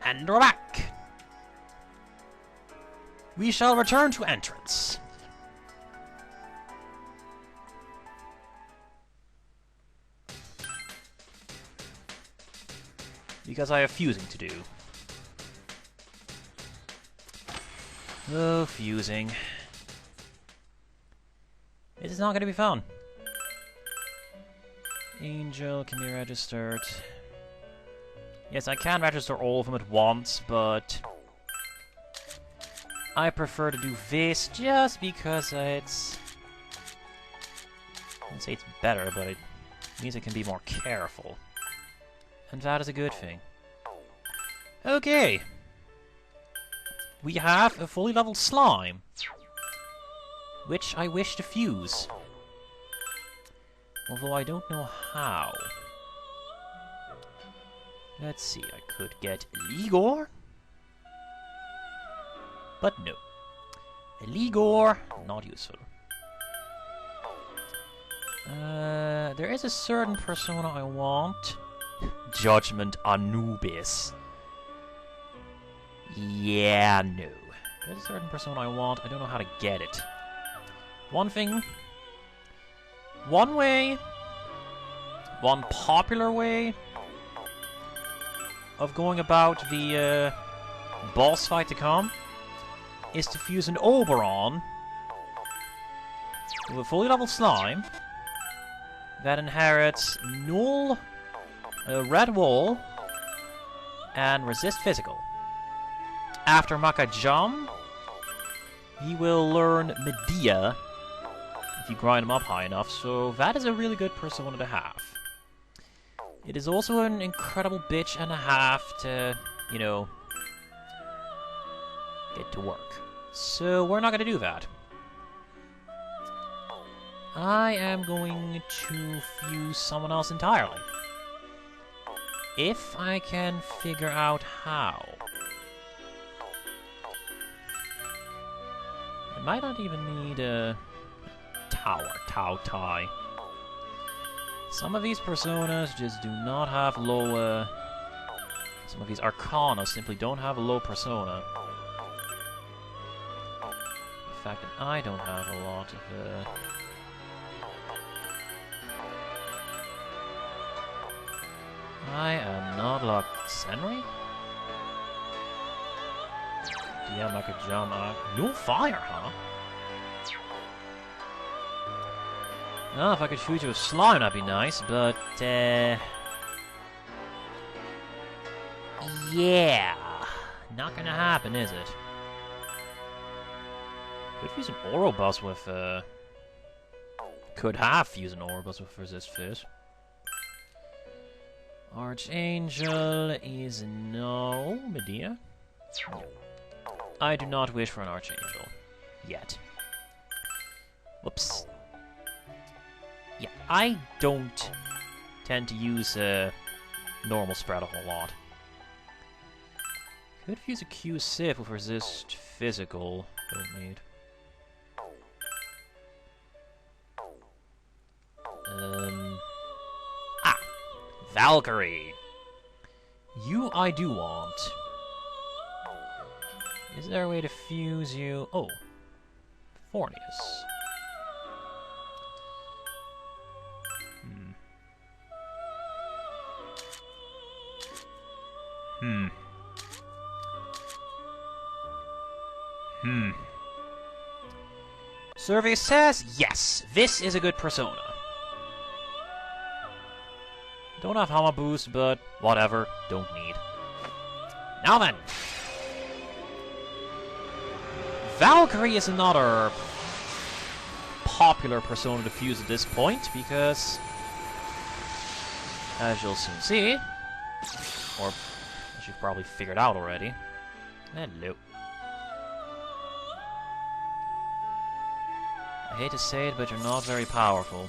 And we're back! We shall return to entrance. Because I have fusing to do. Oh, fusing. This is not going to be fun. Angel can be registered. Yes, I can register all of them at once, but I prefer to do this just because it's... I wouldn't say it's better, but it means I can be more careful. And that is a good thing. Okay. We have a fully leveled slime, which I wish to fuse. Although I don't know how. Let's see, I could get Ligor. But no. Ligor, not useful. There is a certain persona I want. Judgment Anubis. Yeah, no. There's a certain persona I want. I don't know how to get it. One thing. One way. One popular way of going about the boss fight to come is to fuse an Oberon with a fully leveled slime that inherits null, red wall, and resist physical. After Makajam, he will learn Medea if you grind him up high enough, so that is a really good persona to have. It is also an incredible bitch and a half to, you know, get to work. So we're not going to do that. I am going to fuse someone else entirely. If I can figure out how. I might not even need a Tao Tai. Some of these personas just do not have low, some of these arcana simply don't have a low persona. The fact that I don't have a lot of, I am not like Senri? Yeah, Makajama. No fire, huh? Oh, if I could shoot you with slime, that'd be nice, but, yeah. Not gonna happen, is it? Could fuse an Orobus with, could have fused an Orobus with Resist Fizz. Archangel is no. Medea? No. I do not wish for an Archangel. Yet. Whoops. Yeah, I don't tend to use normal spread a whole lot. Could use a Q Sif with resist physical. Don't need. Valkyrie. You I do want. Is there a way to fuse you? Oh. Fornius. Survey says, yes, this is a good persona. Don't have Hama boost, but whatever, don't need. Now then! Valkyrie is another popular persona to fuse at this point, because, as you'll soon see, or as you've probably figured out already, hello. I hate to say it, but you're not very powerful.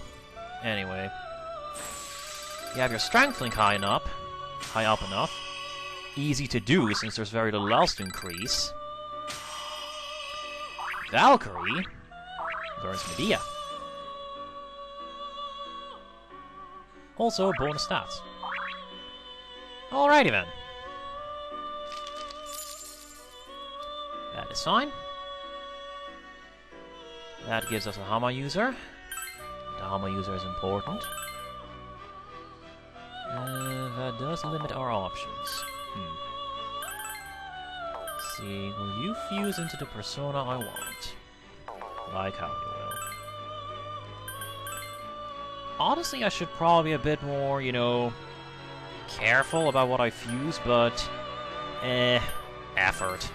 Anyway. You have your strength link high up enough. Easy to do, since there's very little else to increase. Valkyrie learns Medea. Also, bonus stats. Alrighty then. That's fine. That gives us a Hama user. The Hama user is important. That does limit our options. Let's see, will you fuse into the persona I want? Like how you will. Honestly, I should probably be a bit more, you know, careful about what I fuse, but effort.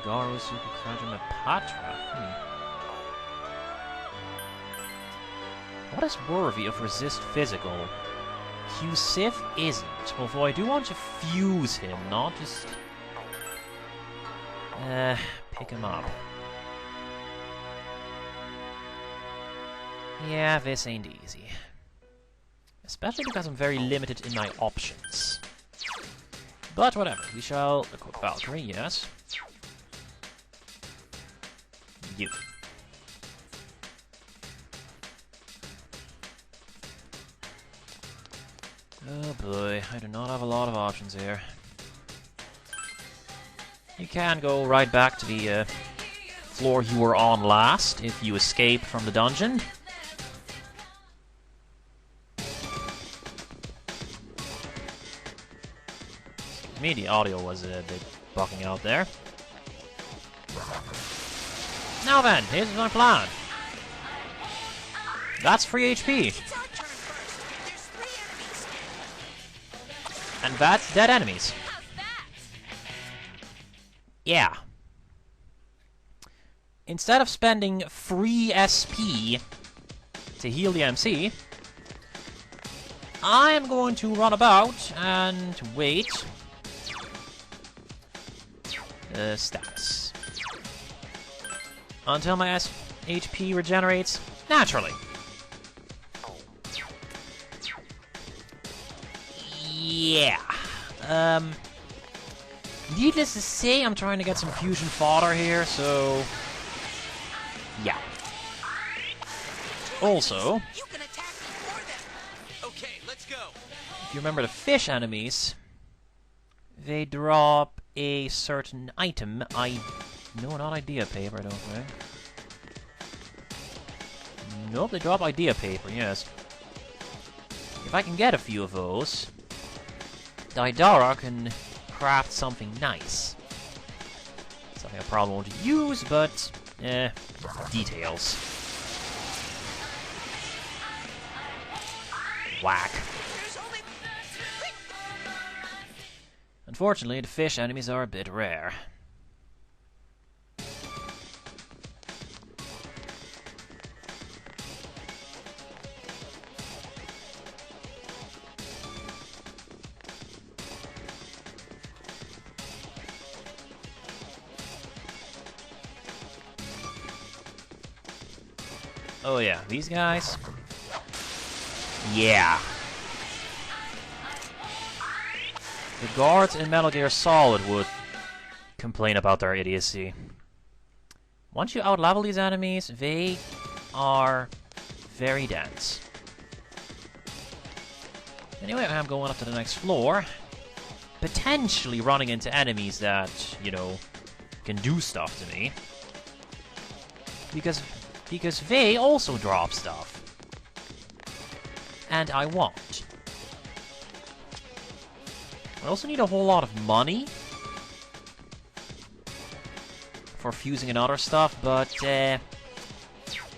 Garu, Super Krajan, and Patra. What is worthy of resist physical? Q-Sif isn't, although I do want to fuse him, not just pick him up. Yeah, this ain't easy. Especially because I'm very limited in my options. But whatever, we shall equip Valkyrie, yes. You. Oh boy, I do not have a lot of options here. You can go right back to the floor you were on last if you escape from the dungeon. Me, the audio was a bit bucking out there. Now then, here's my plan. That's free HP. And that's dead enemies. Yeah. Instead of spending free SP to heal the MC, I am going to run about and wait. Status. Until my HP regenerates naturally. Yeah. Needless to say, I'm trying to get some fusion fodder here, so yeah. Also, You can attack before them. Okay, let's go. If you remember the fish enemies, they drop a certain item. No, not idea paper, I don't think. Nope, they drop idea paper, yes. If I can get a few of those, Daidara can craft something nice. Something I probably won't use, but, details. Whack. Unfortunately, the fish enemies are a bit rare. Oh yeah, these guys? Yeah. The guards in Metal Gear Solid would complain about their idiocy. Once you outlevel these enemies, they are very dense. Anyway, I'm going up to the next floor. Potentially running into enemies that, you know, can do stuff to me. Because they also drop stuff. And I won't. I also need a whole lot of money for fusing and other stuff, but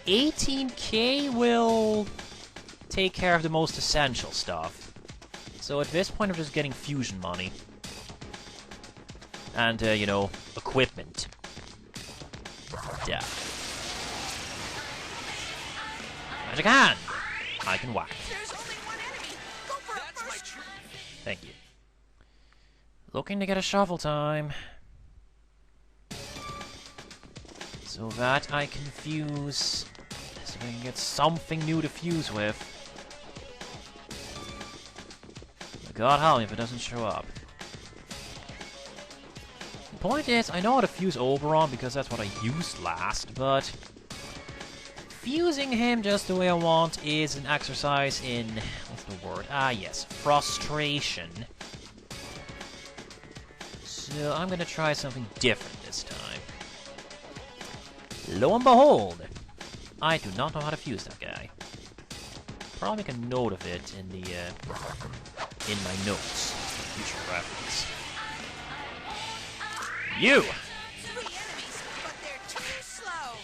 18k will take care of the most essential stuff. So at this point I'm just getting fusion money. And, you know, equipment. Yeah. Magic hand! I can whack. There's only one enemy. Go for it first. Thank you. Looking to get a shovel time. So that I can fuse. So I can get something new to fuse with. God help me if it doesn't show up. The point is, I know how to fuse Oberon because that's what I used last, but fusing him just the way I want is an exercise in, what's the word? Ah, yes, frustration. So I'm gonna try something different this time. Lo and behold, I do not know how to fuse that guy. Probably make a note of it in the in my notes for future reference. You! 3 enemies, but they're too slow.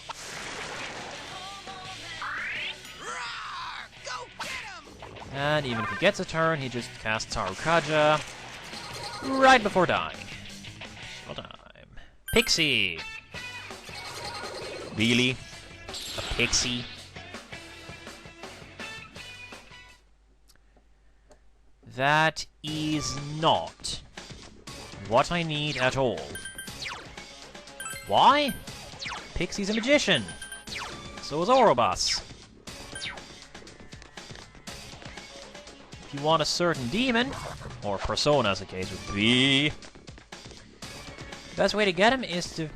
Roar! Go get him! And even if he gets a turn, he just casts Harukaja right before dying. Showtime. Pixie! Really? A pixie? That is not what I need at all. Why? Pixie's a magician. So is Orobus. If you want a certain demon, or persona as the case would be, the best way to get him is to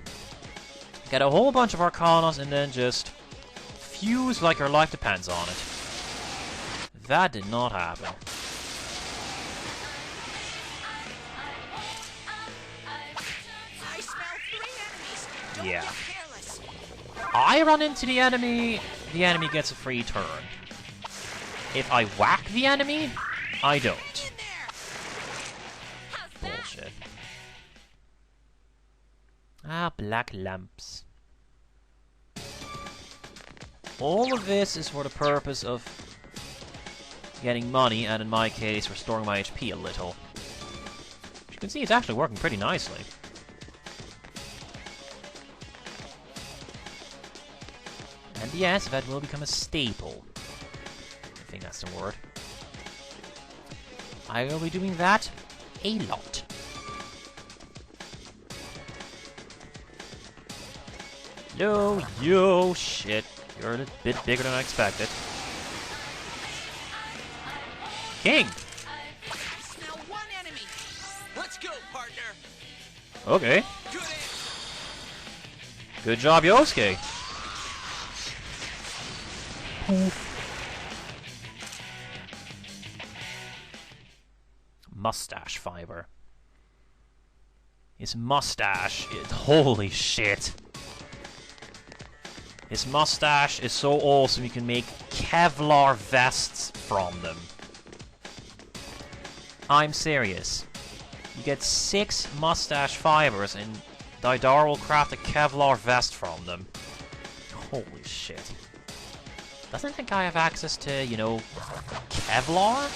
get a whole bunch of Arcanas and then just fuse like your life depends on it. That did not happen. I smell 3 enemies. Don't Yeah. get careless. I run into the enemy gets a free turn. If I whack the enemy, I don't. In there. Bullshit. Ah, black lamps. All of this is for the purpose of getting money, and in my case, restoring my HP a little. As you can see, it's actually working pretty nicely. And yes, that will become a staple. I think that's the word. I will be doing that a lot. No, yo, shit. You're a bit bigger than I expected. King! I smell 1 enemy. Let's go, partner. Okay. Good aim. Good job, Yosuke. Mustache fiber. His mustache is... Holy shit. His mustache is so awesome you can make Kevlar vests from them. I'm serious. You get 6 mustache fibers and Daidar will craft a Kevlar vest from them. Holy shit. Doesn't that guy have access to, you know, Kevlar?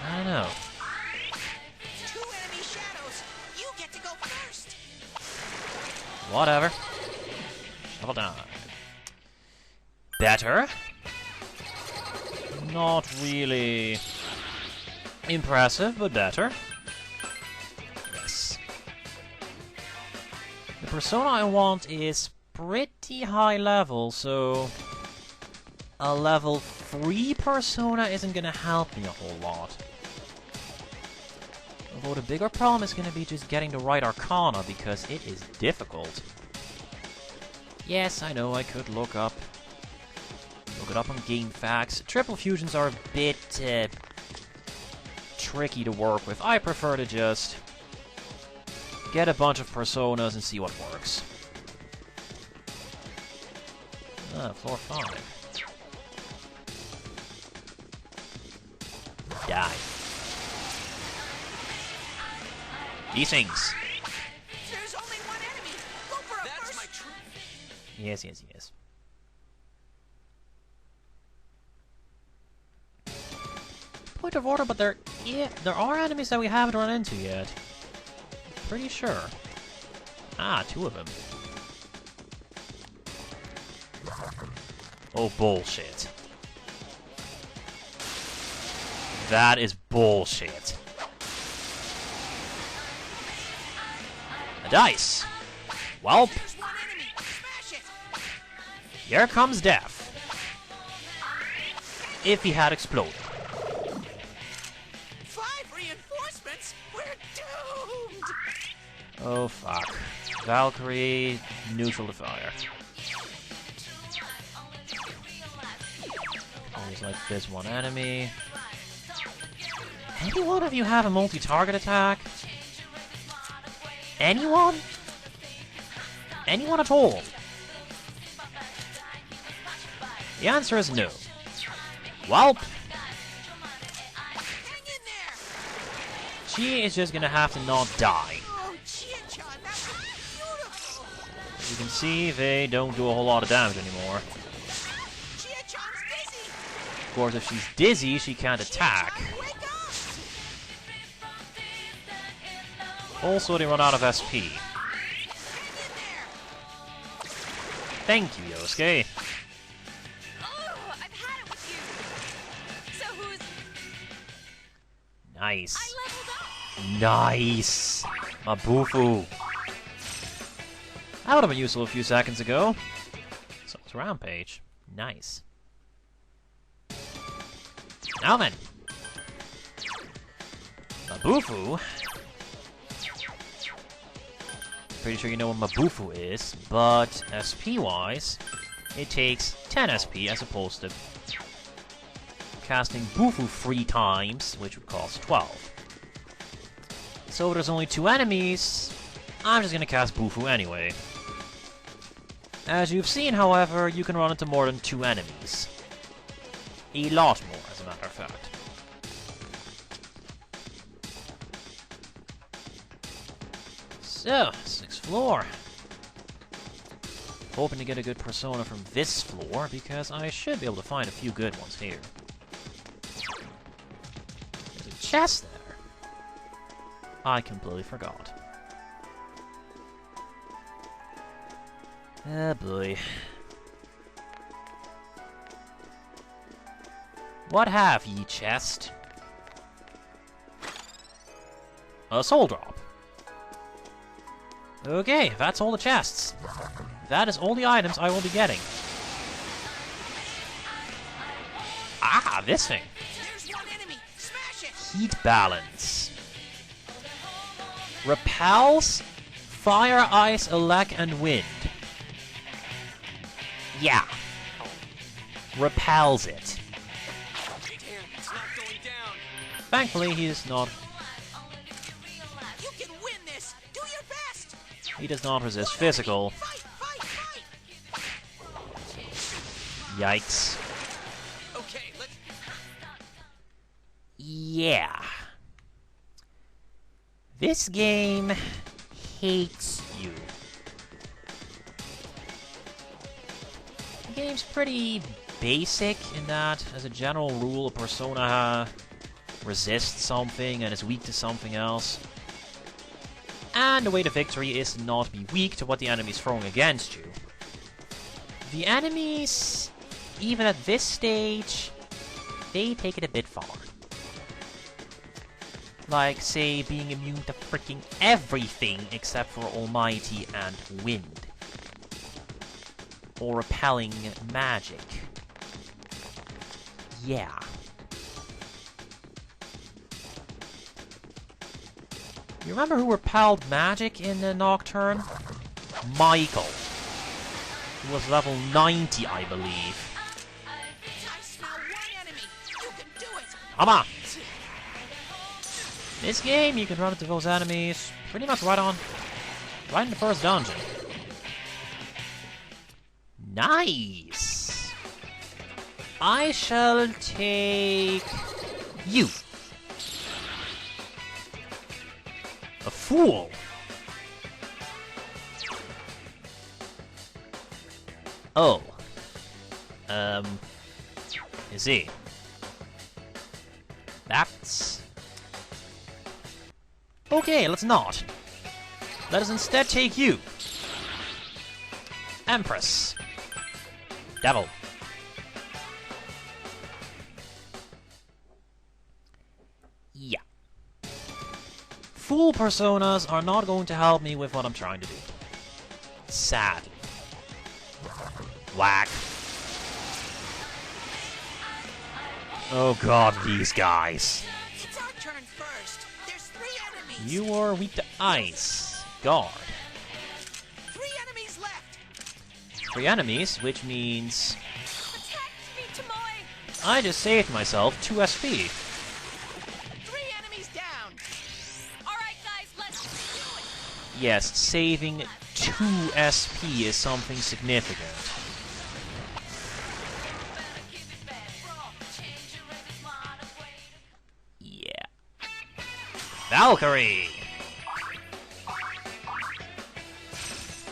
I don't know. 2 enemy shadows. You get to go first. Whatever. Shovel down. Better. Not really impressive, but better. Yes. The persona I want is pretty high level, so a level 3 persona isn't gonna help me a whole lot. Although the bigger problem is gonna be just getting the right Arcana, because it is difficult. Yes, I know, I could look it up on GameFAQs. Triple fusions are a bit tricky to work with. I prefer to just get a bunch of personas and see what works. Floor 5. Die. These things. There's only 1 enemy. Go for a That's first. my truth. Yes, yes, yes. Point of order, but there are enemies that we haven't run into yet. Pretty sure. Ah, 2 of them. Oh, bullshit. That is bullshit. A dice. Welp, There's 1 enemy. Smash it. here comes death. If he had exploded. 5 reinforcements. We're doomed. Oh, fuck. Valkyrie, neutral to fire. Always like this one enemy. Any one of you have a multi-target attack? Anyone? Anyone at all? The answer is no. Welp. Hang in there. She is just gonna have to not die. Oh, Chia-chan, that was beautiful. You can see they don't do a whole lot of damage anymore. Chia-chan's dizzy. Of course, if she's dizzy, she can't attack. Chia-chan, wake up. Also, they run out of SP. Hang in there. Thank you, Yosuke. Oh, I've had it with you. So who's... Nice. I leveled up. Nice. Mabufu. That would have been useful a few seconds ago. So it's Rampage. Nice. Now then. Mabufu. Pretty sure you know what Mabufu is, but SP-wise, it takes 10 SP as opposed to casting Bufu 3 times, which would cost 12. So there's only 2 enemies, I'm just gonna cast Bufu anyway. As you've seen, however, you can run into more than 2 enemies. A lot more, as a matter of fact. So, 6th floor. Hoping to get a good persona from this floor, because I should be able to find a few good ones here. There's a chest there. I completely forgot. Oh boy. What have ye, chest? A soul drop. Okay, that's all the chests. That is all the items I will be getting. Ah, this thing. There's one enemy. Smash it. Heat balance. Repels fire, ice, elec, and wind. Yeah. Repels it. Damn, it's not going down. Thankfully, he is not. You can win this. Do your best. He does not resist physical. Fight, fight, fight. Yikes. Okay, let's... Yeah. This game hates you. The game's pretty basic in that, as a general rule, a persona resists something and is weak to something else. And the way to victory is to not be weak to what the enemy's throwing against you. The enemies, even at this stage, they take it a bit far. Like, say, being immune to freaking everything except for Almighty and Wind. Or repelling magic. Yeah. You remember who repelled magic in the Nocturne? Michael. He was level 90, I believe. I smell one enemy. You can do it. Come on! This game, you can run into those enemies pretty much right in the first dungeon. Nice! I shall take you. A fool. Oh. Is he? That's... Okay, let's not. Let us instead take you. Empress. Devil. Yeah. Fool personas are not going to help me with what I'm trying to do. Sadly. Whack. Oh god, these guys. It's our turn first. There's 3 enemies. You are weak to ice. Guard. 3 enemies left. 3 enemies, which means... Protect me, Tomoe! I just saved myself 2 SP. 3 enemies down. Alright, guys, let's do it! Yes, saving 2 SP is something significant. Yeah. Valkyrie!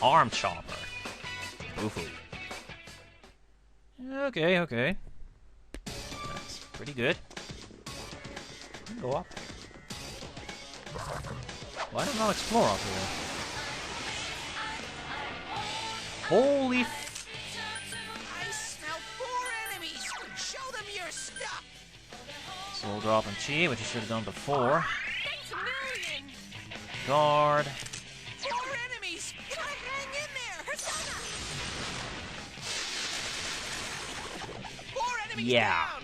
Arm chopper. Oof. Okay, okay. That's pretty good. Go up. Why don't I explore up here? Holy f... I smell 4 enemies. Show them your stuff. Soul drop and chi, which you should have done before. Thanks a million. Guard. 4 enemies. Gotta hang in there. Persona. 4 enemies Yeah. down.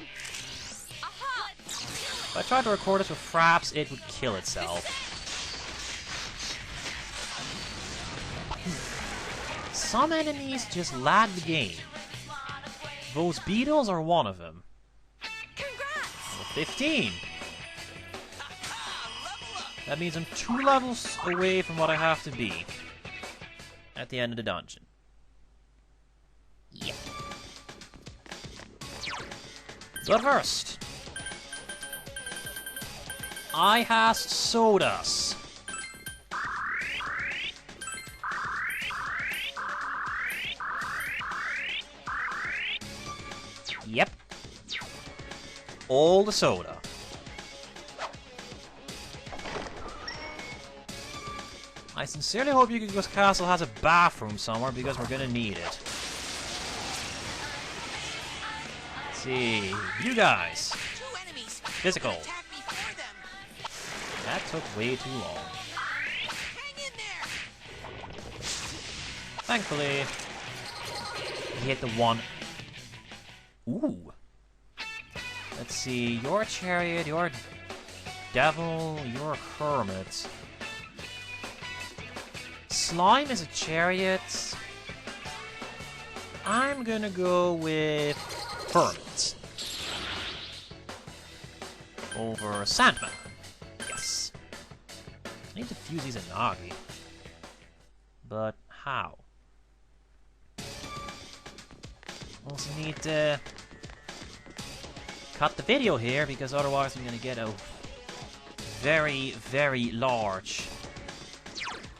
Aha. If I tried to record this with fraps, it would kill itself. Some enemies just lag the game. Those beetles are one of them. Congrats. 15. Level up. That means I'm 2 levels away from what I have to be at the end of the dungeon. Yep. But first, I has sodas. Yep. All the soda. I sincerely hope Yukiko's Castle has a bathroom somewhere because we're gonna need it. Let's see. You guys. 2 enemies. Physical. Attack before them. That took way too long. Hang in there. Thankfully, he hit the one. Ooh. Let's see. Your chariot, your devil, your hermit. Slime is a chariot. I'm gonna go with hermit over Sandman. Yes. I need to fuse these Inagi. But how? Also need to cut the video here because otherwise I'm gonna get a very, very large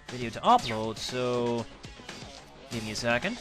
video to upload, so give me a second.